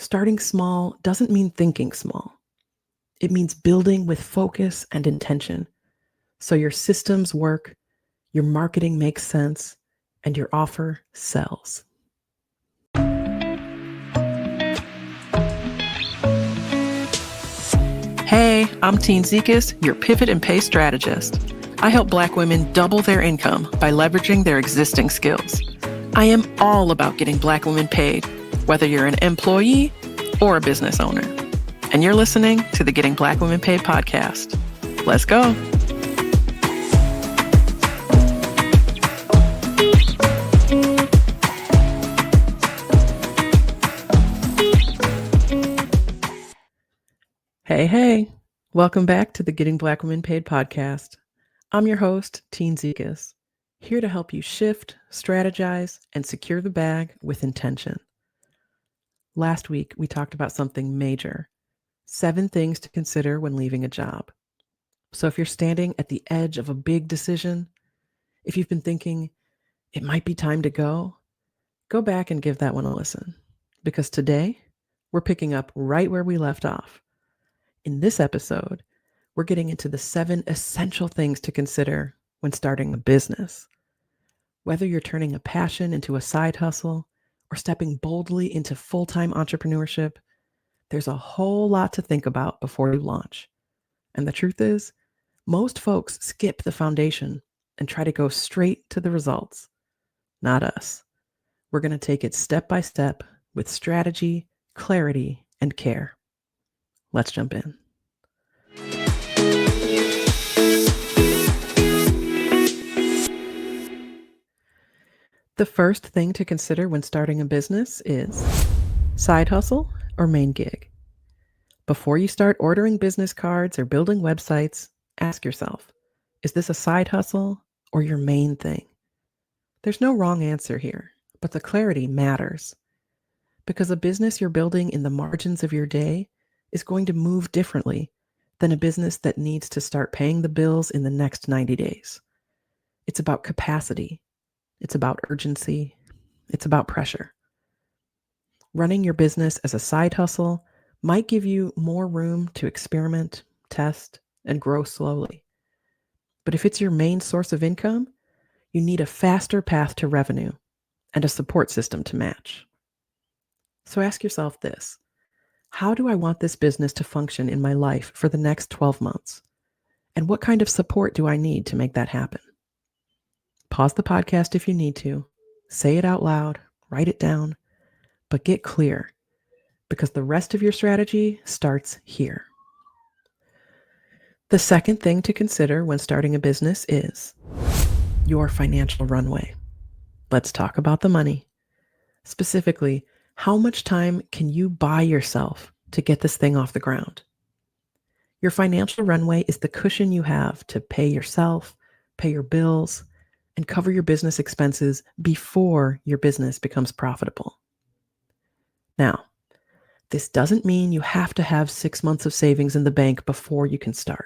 Starting small doesn't mean thinking small. It means building with focus and intention. So your systems work, your marketing makes sense, and your offer sells. Hey, I'm Tine, your pivot and pay strategist. I help Black women double their income by leveraging their existing skills. I am all about getting Black women paid, whether you're an employee or a business owner. And you're listening to the Getting Black Women Paid podcast. Let's go. Hey. Welcome back to the Getting Black Women Paid podcast. I'm your host, Tine, here to help you shift, strategize, and secure the bag with intention. Last week, we talked about something major, 7 things to consider when leaving a job. So if you're standing at the edge of a big decision, if you've been thinking it might be time to go back and give that one a listen. Because today, we're picking up right where we left off. In this episode, we're getting into the 7 essential things to consider when starting a business. Whether you're turning a passion into a side hustle or stepping boldly into full-time entrepreneurship, there's a whole lot to think about before you launch. And the truth is, most folks skip the foundation and try to go straight to the results. Not us. We're going to take it step by step with strategy, clarity, and care. Let's jump in. The first thing to consider when starting a business is side hustle or main gig. Before you start ordering business cards or building websites, ask yourself, is this a side hustle or your main thing? There's no wrong answer here, but the clarity matters. Because a business you're building in the margins of your day is going to move differently than a business that needs to start paying the bills in the next 90 days. It's about capacity. It's about urgency. It's about pressure. Running your business as a side hustle might give you more room to experiment, test, and grow slowly. But if it's your main source of income, you need a faster path to revenue and a support system to match. So ask yourself this: how do I want this business to function in my life for the next 12 months? And what kind of support do I need to make that happen? Pause the podcast if you need to, say it out loud, write it down, but get clear, because the rest of your strategy starts here. The second thing to consider when starting a business is your financial runway. Let's talk about the money. Specifically, how much time can you buy yourself to get this thing off the ground? Your financial runway is the cushion you have to pay yourself, pay your bills, and cover your business expenses before your business becomes profitable. Now, this doesn't mean you have to have 6 months of savings in the bank before you can start.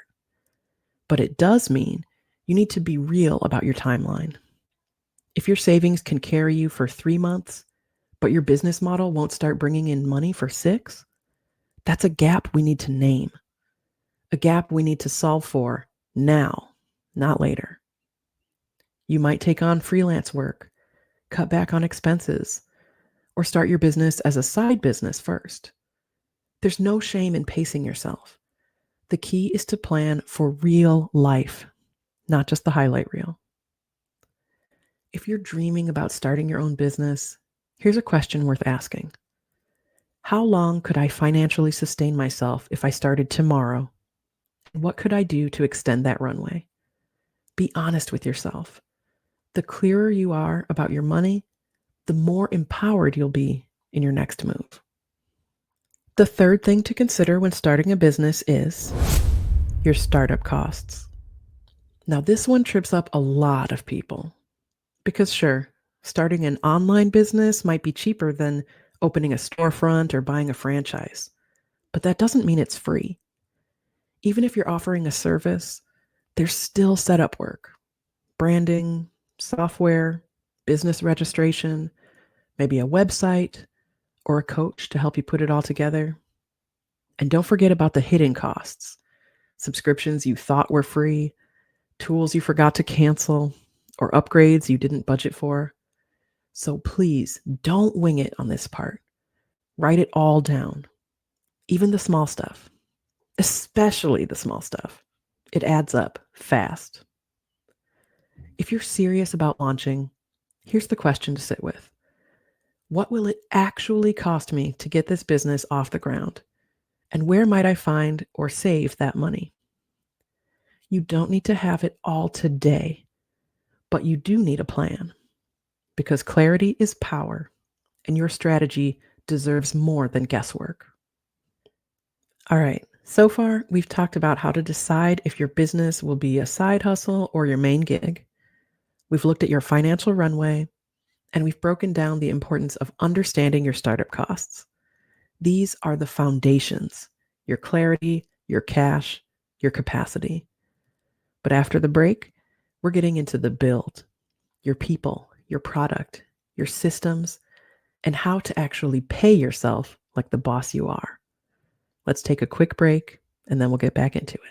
But it does mean you need to be real about your timeline. If your savings can carry you for 3 months, but your business model won't start bringing in money for 6, that's a gap we need to name. A gap we need to solve for now, not later. You might take on freelance work, cut back on expenses, or start your business as a side business first. There's no shame in pacing yourself. The key is to plan for real life, not just the highlight reel. If you're dreaming about starting your own business, here's a question worth asking. How long could I financially sustain myself if I started tomorrow? And what could I do to extend that runway? Be honest with yourself. The clearer you are about your money, the more empowered you'll be in your next move. The third thing to consider when starting a business is your startup costs. Now, this one trips up a lot of people because sure, starting an online business might be cheaper than opening a storefront or buying a franchise, but that doesn't mean it's free. Even if you're offering a service, there's still setup work, branding, software, business registration, maybe a website, or a coach to help you put it all together. And don't forget about the hidden costs: subscriptions you thought were free, tools you forgot to cancel, or upgrades you didn't budget for. So please don't wing it on this part. Write it all down, even the small stuff, especially the small stuff. It adds up fast. If you're serious about launching, here's the question to sit with. What will it actually cost me to get this business off the ground? And where might I find or save that money? You don't need to have it all today, but you do need a plan, because clarity is power, and your strategy deserves more than guesswork. All right, so far we've talked about how to decide if your business will be a side hustle or your main gig. We've looked at your financial runway, and we've broken down the importance of understanding your startup costs. These are the foundations: your clarity, your cash, your capacity. But after the break, we're getting into the build: your people, your product, your systems, and how to actually pay yourself like the boss you are. Let's take a quick break, and then we'll get back into it.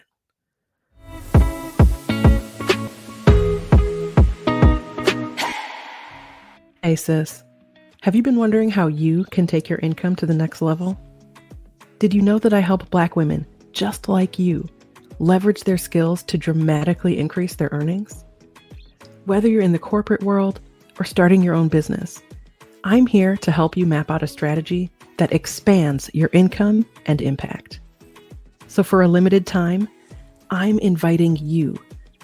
Hey sis, have you been wondering how you can take your income to the next level? Did you know that I help Black women just like you leverage their skills to dramatically increase their earnings? Whether you're in the corporate world or starting your own business, I'm here to help you map out a strategy that expands your income and impact. So for a limited time, I'm inviting you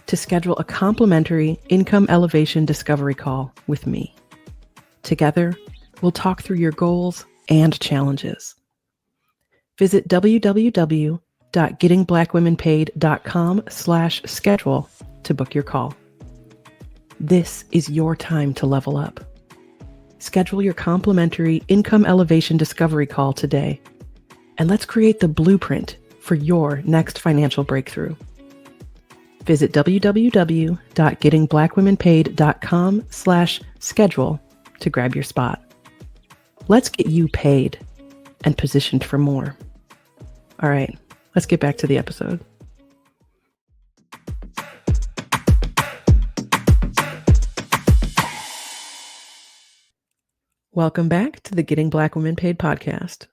to schedule a complimentary income elevation discovery call with me. Together, we'll talk through your goals and challenges. Visit www.gettingblackwomenpaid.com/schedule to book your call. This is your time to level up. Schedule your complimentary income elevation discovery call today, and let's create the blueprint for your next financial breakthrough. Visit www.gettingblackwomenpaid.com/schedule to grab your spot. Let's get you paid and positioned for more. All right, let's get back to the episode. Welcome back to the Getting Black Women Paid podcast.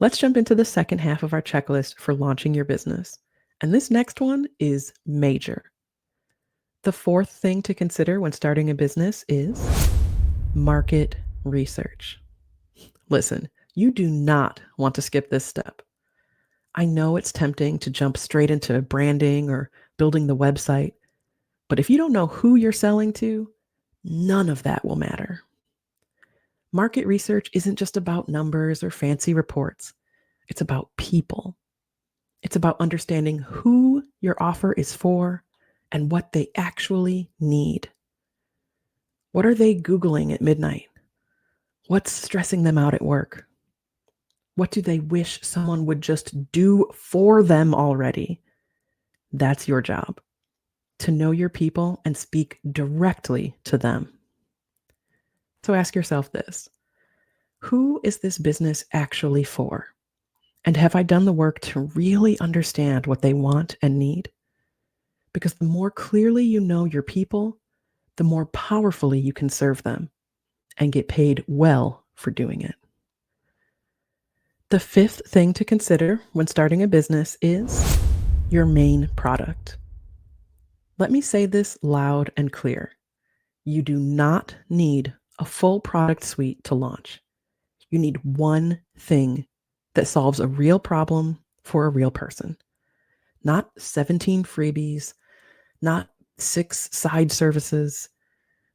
Let's jump into the second half of our checklist for launching your business. And this next one is major. The fourth thing to consider when starting a business is market research. Listen, you do not want to skip this step. I know it's tempting to jump straight into branding or building the website, but if you don't know who you're selling to, none of that will matter. Market research isn't just about numbers or fancy reports. It's about people. It's about understanding who your offer is for and what they actually need. What are they Googling at midnight? What's stressing them out at work? What do they wish someone would just do for them already? That's your job, to know your people and speak directly to them. So ask yourself this: who is this business actually for? And have I done the work to really understand what they want and need? Because the more clearly you know your people, the more powerfully you can serve them and get paid well for doing it. The fifth thing to consider when starting a business is your main product. Let me say this loud and clear. You do not need a full product suite to launch. You need one thing that solves a real problem for a real person. Not 17 freebies, not 6 side services,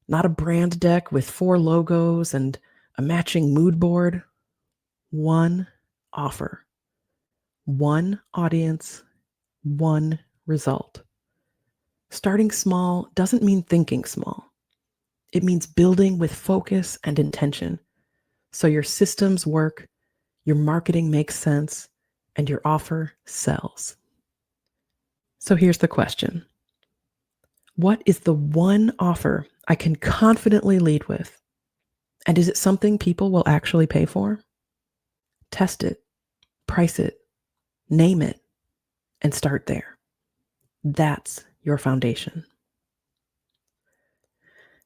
not a brand deck with 4 logos and a matching mood board. One offer, one audience, one result. Starting small doesn't mean thinking small. It means building with focus and intention, so your systems work, your marketing makes sense, and your offer sells. So here's the question: what is the one offer I can confidently lead with? And is it something people will actually pay for? Test it, price it, name it, and start there. That's your foundation.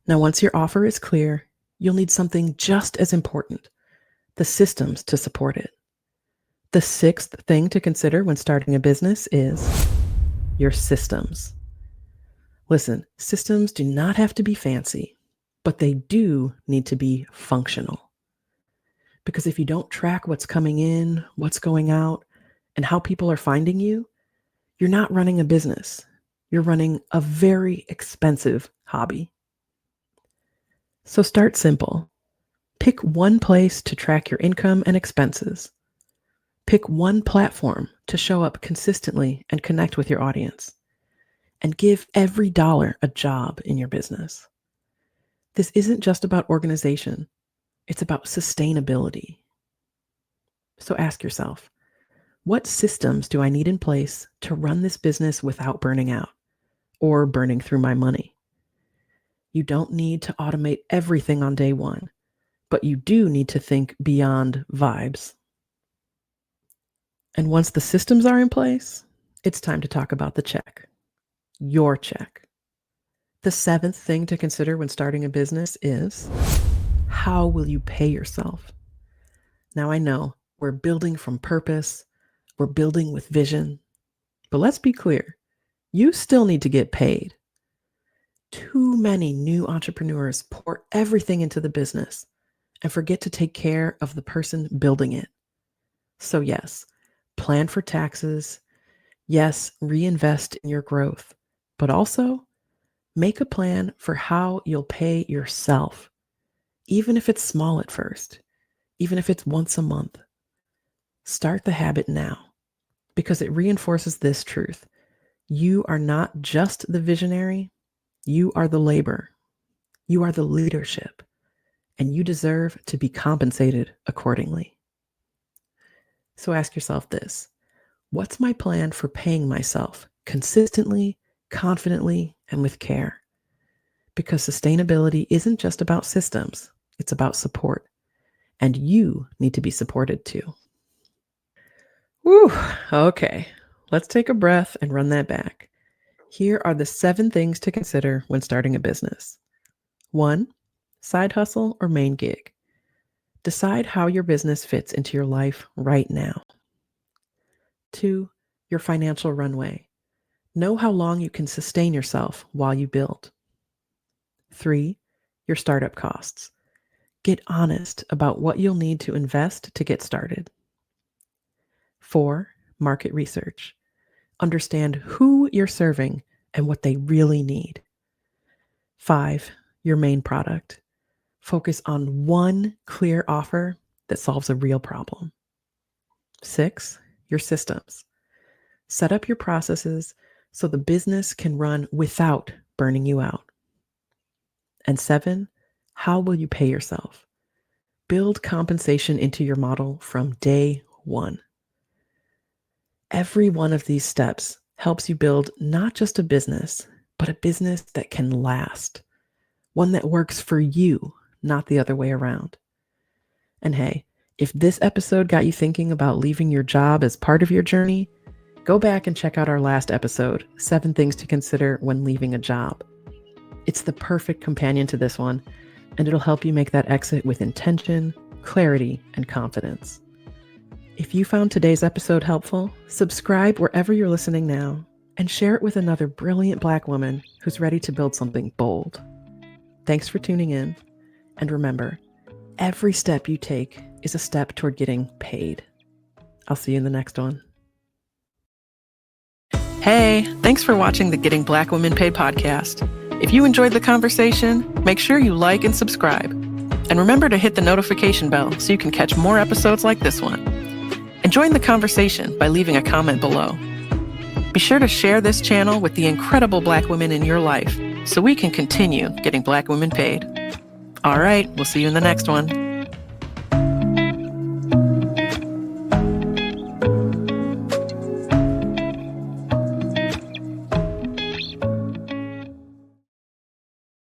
Now, once your offer is clear, you'll need something just as important, the systems to support it. The sixth thing to consider when starting a business is your systems. Listen, systems do not have to be fancy, but they do need to be functional. Because if you don't track what's coming in, what's going out, and how people are finding you, you're not running a business. You're running a very expensive hobby. So start simple. Pick one place to track your income and expenses. Pick one platform to show up consistently and connect with your audience. And give every dollar a job in your business. This isn't just about organization. It's about sustainability. So ask yourself, what systems do I need in place to run this business without burning out or burning through my money? You don't need to automate everything on day one, but you do need to think beyond vibes. And once the systems are in place, it's time to talk about the check. Your check. The seventh thing to consider when starting a business is, how will you pay yourself? Now I know we're building from purpose, we're building with vision, but let's be clear, you still need to get paid. Too many new entrepreneurs pour everything into the business and forget to take care of the person building it. So yes, plan for taxes. Yes, reinvest in your growth, but also make a plan for how you'll pay yourself, even if it's small at first, even if it's once a month. Start the habit now because it reinforces this truth. You are not just the visionary, you are the labor, you are the leadership, and you deserve to be compensated accordingly. So ask yourself this, what's my plan for paying myself consistently, confidently, and with care? Because sustainability isn't just about systems, it's about support. And you need to be supported too. Whew, okay. Let's take a breath and run that back. Here are the 7 things to consider when starting a business. 1, side hustle or main gig. Decide how your business fits into your life right now. 2, your financial runway. Know how long you can sustain yourself while you build. 3, your startup costs. Get honest about what you'll need to invest to get started. 4, market research. Understand who you're serving and what they really need. 5, your main product. Focus on one clear offer that solves a real problem. 6, your systems. Set up your processes so the business can run without burning you out. And 7, how will you pay yourself? Build compensation into your model from day one. Every one of these steps helps you build not just a business, but a business that can last. One that works for you, not the other way around. And hey, if this episode got you thinking about leaving your job as part of your journey, go back and check out our last episode, 7 Things to Consider When Leaving a Job. It's the perfect companion to this one, and it'll help you make that exit with intention, clarity, and confidence. If you found today's episode helpful, subscribe wherever you're listening now and share it with another brilliant Black woman who's ready to build something bold. Thanks for tuning in. And remember, every step you take is a step toward getting paid. I'll see you in the next one. Hey, thanks for watching the Getting Black Women Paid podcast. If you enjoyed the conversation, make sure you like and subscribe. And remember to hit the notification bell so you can catch more episodes like this one. And join the conversation by leaving a comment below. Be sure to share this channel with the incredible Black women in your life so we can continue getting Black women paid. All right, we'll see you in the next one.